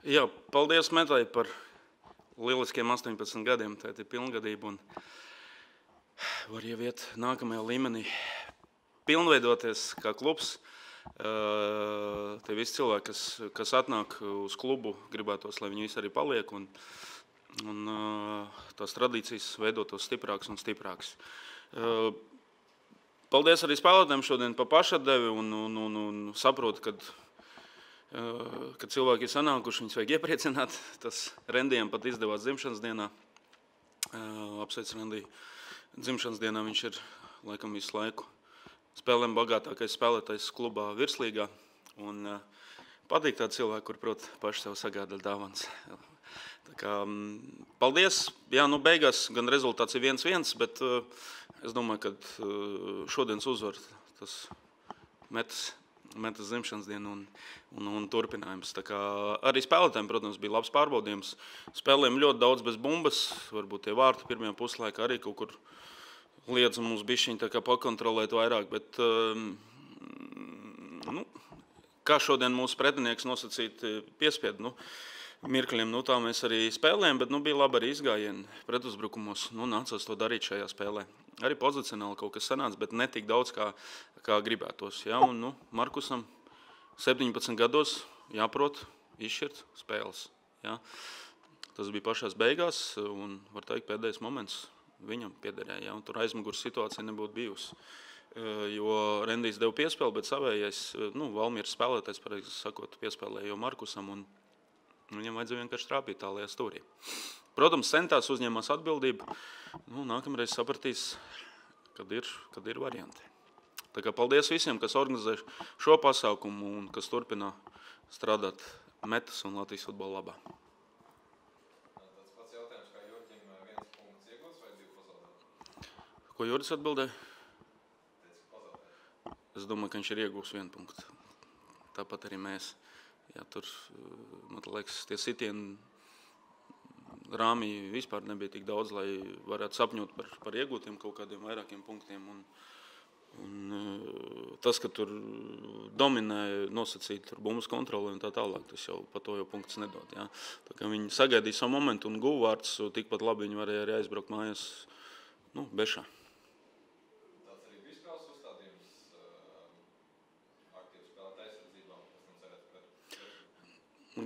Jā, paldies Metai par lieliskiem 18 gadiem. Tā ir pilngadība un var jau iet nākamajā līmenī. Pilnveidoties kā klubs. Tie visi cilvēki, kas atnāk uz klubu, gribētos, lai viņi visi arī paliek un tās tradīcijas veidotos stiprākas un stiprākas. Paldies arī spēlētājiem šodien par pašatdevi un saprotu, kad cilvēki ir sanākuši, viņus vajag iepriecināt. Tas Rendijam pat izdevās dzimšanas dienā. Apsveic Rendiju. Dzimšanas dienā viņš ir laikam visu laiku spēlēm bagātākais spēlētājs klubā virslīgā. Un patīk tādi cilvēki, kur prot paši sev sagādāt dāvanas. Tā kā, paldies. Jā, nu beigās gan rezultāts ir 1-1, bet es domāju, ka šodienas uzvar tas Metas dzimšanas diena un turpinājums. Tā kā arī spēlētājiem, protams, bija labs pārbaudījums. Spēlējām ļoti daudz bez bumbas, varbūt tie vārti pirmajā puslaikā arī kaut kur liedza mums bišķiņ tā kā pakontrolēt vairāk, bet kā šodien mūsu pretinieks nosacīt piespied, mirkļiem, tā mēs arī spēlējām, bet bija labi arī izgājieni pretuzbrukumos, nācās to darīt šajā spēlē. Arī pozicionāli kaut kas sanāca, bet ne tik daudz, kā gribētos. Ja? Un, Markusam 17 gados jāprot izšķirt spēles. Ja? Tas bija pašās beigās, un var teikt, pēdējais moments viņam piederēja. Ja? Un tur aizmugures situācija nebūtu bijusi. Jo Rendijs deva piespēli, bet savējais, Valmieras spēlētājs, pareizi sakot, piespēlēja jau Markusam, un viņam vajadzēja vienkārši trāpīt tālajā stūrī. Protams, centās, uzņēmās atbildību. Nākamreiz sapratīs, kad ir varianti. Tā kā paldies visiem, kas organizē šo pasākumu un kas turpina strādāt Metas un Latvijas futbola labā. Tas pats jautājums, kā Jurģim, 1 punkts iegūts vai 2 pazaudēt? Ko Jurģis atbildēja? Teici, pazaudēt. Es domāju, ka viņš ir iegūs 1 punktu. Tāpat arī mēs. Jā, tur, man liekas, tie sitieni rāmī vispār nebija tik daudz, lai varētu sapņot par iegūtiem kaut kādiem vairākiem punktiem. Un tas, ka tur dominēja nosacīt bumbas kontroli un tā tālāk, tas jau par to jau punkts nedod. Jā. Tā kā viņi sagaidīja savu momentu un guva vārds, tikpat labi viņi varēja arī aizbraukt mājās bešā. Tāds arī bija spēles uzstādījums aktīvu spēlēt aizsardzībā, kas tam cerēt pret?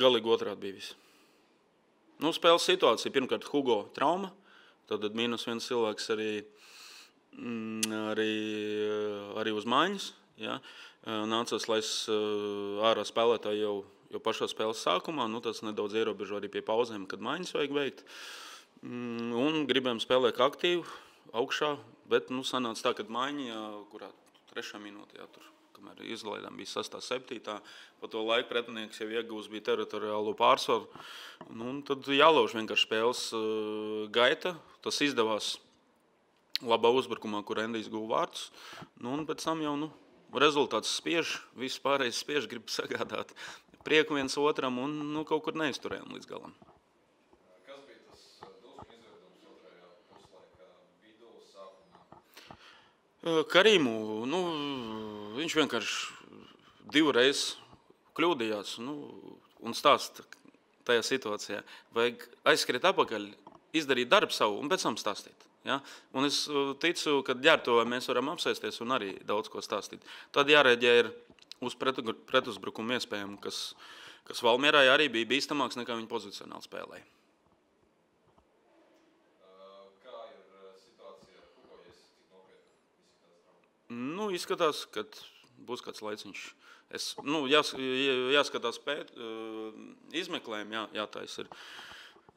Galīgi otrādi bija viss. Spēles situācija. Pirmkārt, Hugo trauma. Tad -1 cilvēks arī uz maiņas. Ja. Nācās laist ārā spēlētāji jau pašā spēles sākumā. Tas nedaudz ierobežo arī pie pauzēm, kad maiņas vajag veikt. Un gribējām spēlēt aktīvi augšā, bet sanāca tā, kad maiņa, kurā 3. minūtē, tur, kamēr izlaidām, bija 6. 7. Pa to laiku pretinieks jau iegūs bija teritoriālo pārsvaru. Tad jālauž vienkārši spēles gaita. Tas izdevās labā uzbrukumā, kur Rendijs guva vārdus. Un pēc tam jau rezultāts spiež, viss pārējais spiež, grib sagādāt prieku viens otram un kaut kur neizturējām līdz galam. Kas bija tas dusmu izvedums otrajā puslaikā vidū sākumā? Karīmu, viņš vienkārši 2 reizes kļūdījās un stāsta tajā situācijā. Vajag aizskriet apakaļ, izdarīt darbu savu un pēc tam stāstīt. Ja? Un es ticu, ka ģērbtuvē mēs varam apsēsties un arī daudz ko stāstīt. Tad jārēģē ir uz pretuzbrukumu iespējām, kas Valmierai arī bija bīstamāks nekā viņa pozicionāli spēlēja. Kā ir situācija ar Hugo, ja esi tik nopietni? Izskatās, ka būs kāds laiciņš. Jāskatās izmeklējumi, jātais ir.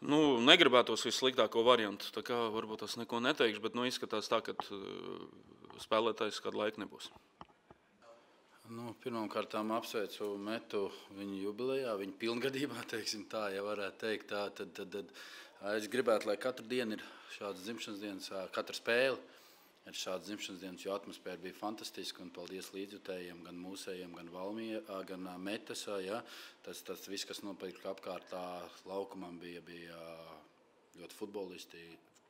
Negribētos vissliktāko variantu, tā kā varbūt tas neko neteikšu, bet izskatās tā, ka spēlētājs kādu laiku nebūs. Pirmkārtām apsveicu Metu viņa jubilejā, viņa pilngadībā, teiksim tā, ja varētu teikt tā. Tad es gribētu, lai katru dienu ir šādas dzimšanas dienas, katra spēle ir šādas dzimšanas dienas, jo atmosfēra bija fantastiska, un paldies līdzjutējiem, gan mūsējiem, gan Metas. Ja. Tas viss, kas notika apkārtā laukumam, bija ļoti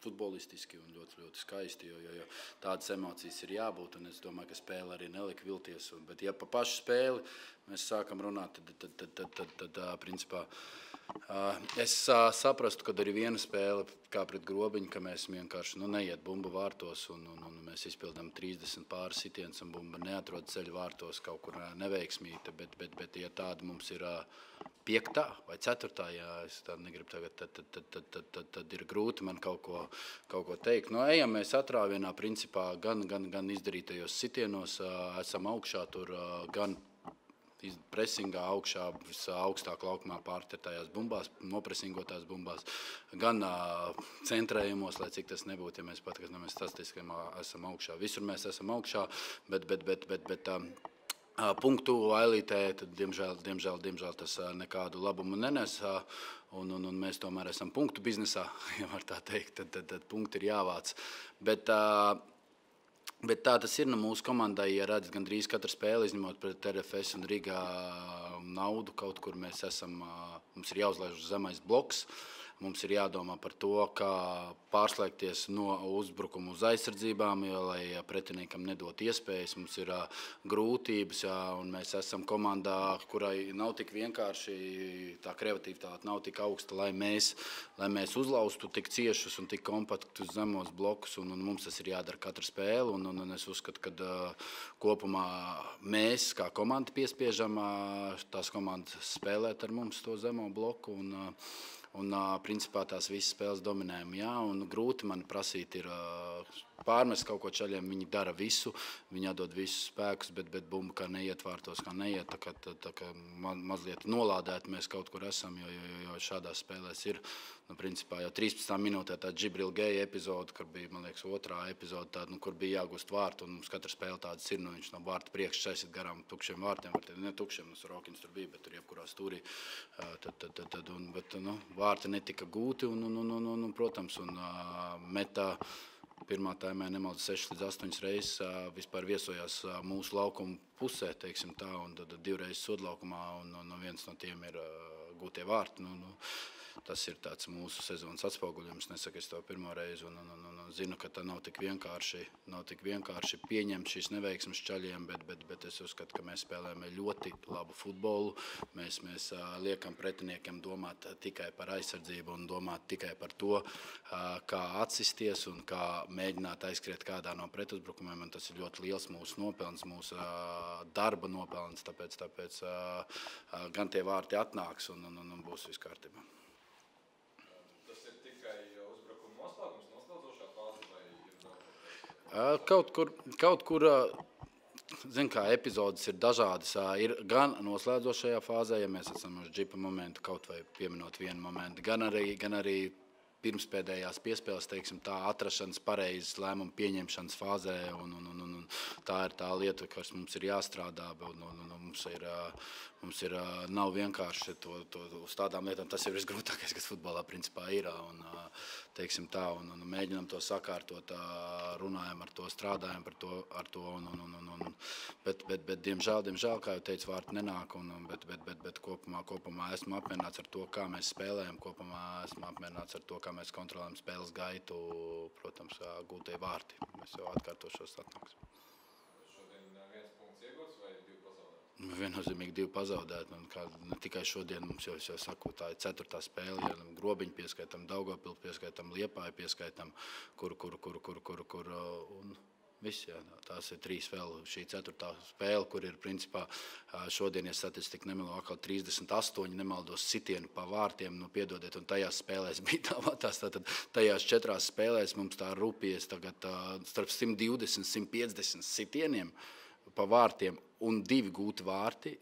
futbolistiski un ļoti, ļoti skaisti, jo tādas emocijas ir jābūt, un es domāju, ka spēle arī nelika vilties. Bet ja pa pašu spēli mēs sākam runāt, tad principā Es saprastu, ka arī viena spēle, kā pret Grobiņu, ka mēs vienkārši neiet bumbu vārtos un mēs izpildām 30 pāris sitienus un bumba neatrod ceļu vārtos kaut kur neveiksmīta, bet ja tāda mums ir 5. vai 4. ja es tā negribu tagad, tad ir grūti man kaut ko teikt. Ejam mēs atrāvienā principā gan izdarītajos sitienos, esam augšā tur gan presingā augšā, augstāk laukumā pārtertajās bumbās, nopresingotās bumbās, gan centrējumos, lai cik tas nebūtu, ja mēs paskatāmies statistiski esam augšā. Visur mēs esam augšā, bet punktu ailītē, tad, diemžēl tas nekādu labumu nenes, un mēs tomēr esam punktu biznesā, ja var tā teikt, tad punkti ir jāvāc. Bet tā tas ir mūsu komandai, ja redz gandrīz katru spēli, izņemot pret RFS un Rīgā naudu, kaut kur mēs esam, mums ir jāuzlaiž uz zemais bloks, mums ir jādomā par to, kā pārslēgties no uzbrukuma uz aizsardzībām, lai pretiniekam nedot iespējas. Mums ir grūtības, un mēs esam komandā, kurai nav tik vienkārši, tā kreativitāte nav tik augsta, lai mēs uzlaustu tik ciešus un tik kompaktus zemos blokus, un mums tas ir jādara katru spēli, un es uzskatu, ka kopumā mēs kā komanda piespiežam tās komandas spēlēt ar mums to zemo bloku, un principā tās visas spēles dominējam. Jā, un grūti man prasīt ir pārmest kaut ko čaļiem, viņi dara visu, viņi atdod visus spēkus, bet bumba kā neiet vārtos, kā neiet, tā kā mazliet nolādēt mēs kaut kur esam, jo šādās spēlēs ir, principā jau 13. minūtē tā Džibril Geja epizode, kur bija, man liekas, 2. epizode tāda, kur bija jāgūst vārtu, un mums katra spēle tādas ir, viņš no vārta priekš šaisit garām tukšiem vārtiem, ne tukšiem, Rokins tur bija, bet tur jebkurā stūrī, bet vārti netika gūti, un protams, un metā pirmā taimē nemalda 6 līdz 8 reizes vispār viesojās mūsu laukumu pusē, teiksim tā, un tad 2 reizes sodlaukumā, un viens no tiem ir gūtie vārti. Tas ir tāds mūsu sezonas atspoguļojums, nesaku es to pirmo reizi, un zinu, ka tā nav tik vienkārši pieņemt šīs neveiksmes čaļiem, bet es uzskatu, ka mēs spēlējam ļoti labu futbolu, mēs liekam pretiniekiem domāt tikai par aizsardzību un domāt tikai par to, kā atsisties un kā mēģināt aizskriet kādā no pretuzbrukumiem, un tas ir ļoti liels mūsu nopelns, mūsu darba nopelns, tāpēc gan tie vārti atnāks un būs viss kārtībā. Kaut kur, zin kā, epizodes ir dažādas, ir gan noslēdzošajā fāzē, ja mēs esam uz džipa momentu, kaut vai pieminot vienu momentu, gan arī pirmspēdējās piespēles, teiksim, tā atrašanas pareizes lēmumu pieņemšanas fāzē, un tā ir tā lieta, kas mums ir jāstrādā, mums ir nav vienkārši to uz tādām lietām, tas ir visgrūtākais, kas futbolā principā ir, un teiksim tā, un mēģinam to sakārtot, runājam ar to, strādājam ar to, bet diemžēl, kā jau teicu, vārti nenāk, bet kopumā esmu apmierināts ar to, kā mēs spēlējam, kopumā esmu apmierināts ar to, kā mēs kontrolējam spēles gaitu, protams, gūtie vārti. Mēs jau atkārtošos atnāks. Šodien 1 punkts iegūts vai 2 pazaudēt? Viennozīmīgi 2 pazaudēt, un ne tikai šodien mums jau saku, tā ir 4. spēle, ja Grobiņu pieskaitam, Daugavpilu pieskaitam, Liepāju pieskaitam, kur un viss, jā, tās ir 3 vēl, šī 4. spēle, kur ir principā šodien, ja statistika nemelo, atkal 38 nemaldos sitieni pa vārtiem, piedodiet, un tajās spēlēs bija tāpatās, tātad tajās 4 spēlēs mums tā rupies tagad starp 120, 150 sitieniem pa vārtiem un 2 gūti vārti,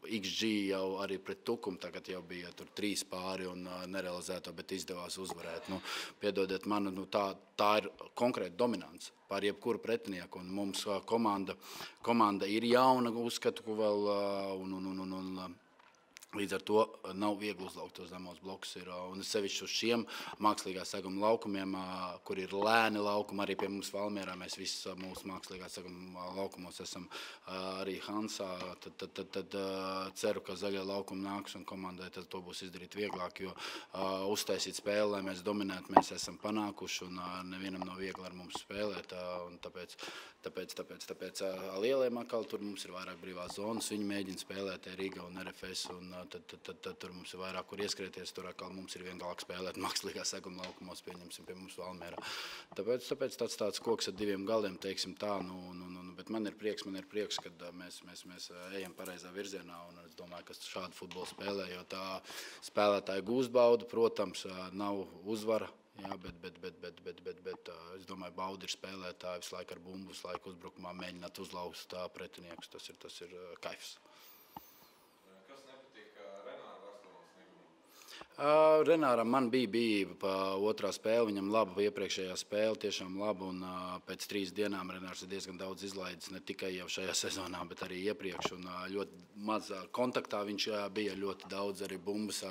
XG jau arī pret Tukumu tagad jau bija tur 3 pāri un nerealizēto, bet izdevās uzvarēt. Piedodiet man, tā ir konkrēta dominants pār jebkuru pretinieku, un mums komanda ir jauna, uzskatu vēl, un līdz ar to nav viegli uzlaukt tos zemos blokus. Un sevišķi uz šiem mākslīgā seguma laukumiem, kur ir lēni laukumi, arī pie mums Valmierā, mēs visi mūsu mākslīgā seguma laukumos esam arī Hansā, tad ceru, ka zaļie laukumi nāks un komandai tad to būs izdarīt vieglāk, jo uztaisīt spēli, lai mēs dominētu, mēs esam panākuši, un nevienam nav viegli ar mums spēlēt, un tāpēc lieliem atkal tur mums ir vairāk brīvās zonas, viņi mēģina spēlēt Rīga un RFS, un tad tur mums ir vairāk, kur ieskrieties. Tur atkal mums ir vienkārši spēlēt mākslīgā seguma laukumos, pieņemsim pie mums Valmierā. Tāpēc tāds koks ar diviem galiem, teiksim tā, bet man ir prieks, kad mēs ejam pareizā virzienā, un es domāju, ka šādu futbolu spēlē, jo tā spēlētāji gūst baudu, protams, nav uzvara. Jā, bet es domāju, bauda ir spēlētāji visu laiku ar bumbu, visu laiku uzbrukumā mēģināt uzlauzt pretiniekus. Tas ir kaifs. Kas nepatīk Renāra Varslavas sniegumam? Renāram man bija pa otrā spēle, viņam laba iepriekšējā spēle, tiešām laba, un pēc 3 dienām Renārs ir diezgan daudz izlaidis, ne tikai jau šajā sezonā, bet arī iepriekš, un ļoti maz kontaktā viņš bija, ļoti daudz arī bumbas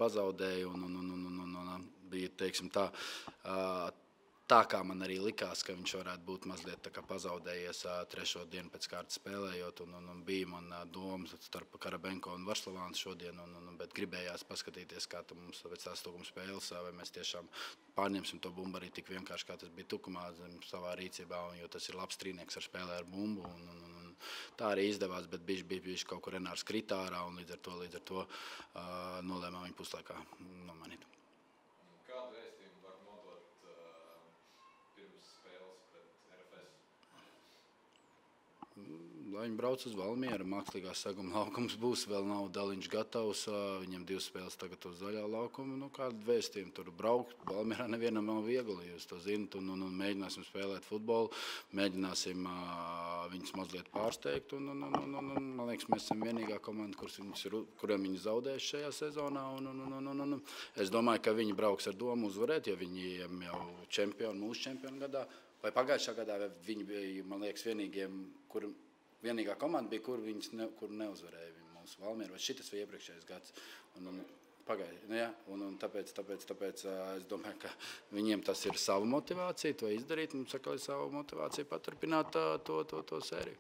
pazaudēja, un bija, teiksim tā kā man arī likās, ka viņš varētu būt mazliet tā kā pazaudējies 3. dienu pēc kārtas spēlējot, un bija man domas starp Karabenko un Varslavānu šodien, bet gribējās paskatīties, kā mums pēc tās tukuma spēles, vai mēs tiešām pārņemsim to bumbu arī tik vienkārši, kā tas bija tukumā savā rīcībā, jo tas ir labs trīnieks ar spēlē ar bumbu, un tā arī izdevās, bet bija kaut kur Renārs kritārā, un līdz ar to nolēmām viņu puslaikā nomainīt. Kādu vēstījumu var nodot pirms spēles pret RFS? Lai viņi brauc uz Valmieru, mākslīgās seguma laukums būs, vēl nav daliņš gatavs, viņam 2 spēles tagad uz zaļā laukuma, kādu vēstījumu tur braukt. Valmierā nevienam nav viegli, jūs to zinat, un mēģināsim spēlēt futbolu, mēģināsim viņus mazliet pārsteigt, un man liekas, mēs esam vienīgā komanda, kuriem viņi zaudējuši šajā sezonā, un es domāju, ka viņi brauks ar domu uzvarēt, jo viņiem jau mūsu čempionu gadā, vai pagājušā gadā viņi bija, man liekas, vienīgā komanda bija, kur neuzvarēja mūsu Valmieru, vai šitas vai iepriekšējais gads. Tāpēc es domāju, ka viņiem tas ir sava motivācija to izdarīt, mums atkal ir sava motivācija paturpināt to sēriju.